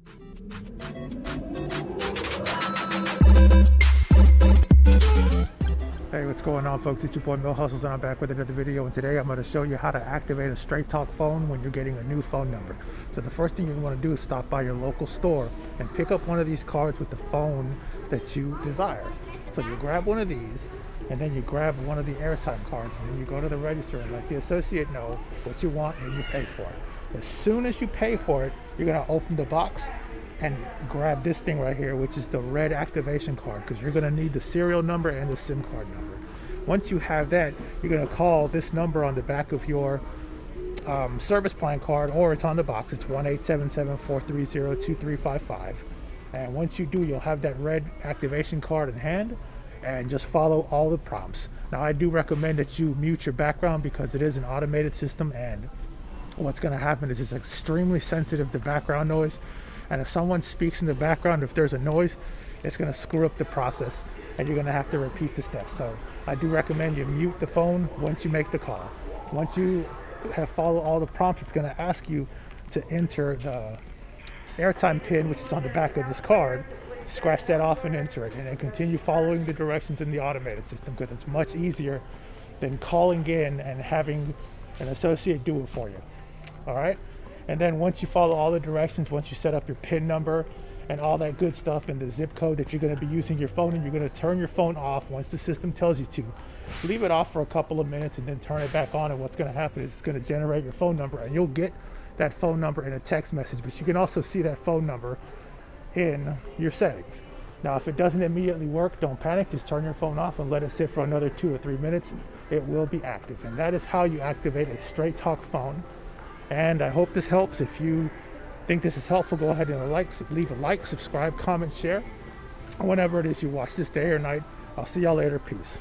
Hey, what's going on, folks? It's your boy Mil Hustles, and I'm back with another video. And today I'm going to show you how to activate a Straight Talk phone when you're getting a new phone number. So the first thing you want to do is stop by your local store and pick up one of these cards with the phone that you desire. So you grab one of these, and then you grab one of the airtime cards, and then you go to the register and let the associate know what you want, and you pay for it. As soon as you pay for it, you're going to open the box and grab this thing right here, which is the red activation card, because you're going to need the serial number and the SIM card number. Once you have that, you're going to call this number on the back of your service plan card, or it's on the box. It's 1-877-430-2355. And once you do, you'll have that red activation card in hand, and just follow all the prompts. Now, I do recommend that you mute your background because it is an automated system, and what's going to happen is it's extremely sensitive to background noise. And if someone speaks in the background, if there's a noise, it's going to screw up the process, and you're going to have to repeat the steps. So I do recommend you mute the phone once you make the call. Once you have followed all the prompts, it's going to ask you to enter the airtime pin, which is on the back of this card. Scratch that off and enter it, and then continue following the directions in the automated system, because it's much easier than calling in and having an associate do it for you. All right? And then once you follow all the directions, once you set up your PIN number and all that good stuff and the zip code that you're going to be using your phone, and you're going to turn your phone off once the system tells you to. Leave it off for a couple of minutes and then turn it back on, and what's going to happen is it's going to generate your phone number, and you'll get that phone number in a text message, but you can also see that phone number in your settings. Now, if it doesn't immediately work, don't panic. Just turn your phone off and let it sit for another 2 or 3 minutes. It will be active, and that is how you activate a Straight Talk phone. And I hope this helps. If you think this is helpful, go ahead and leave a like, subscribe, comment, share, whenever it is you watch this, day or night. I'll see y'all later. Peace.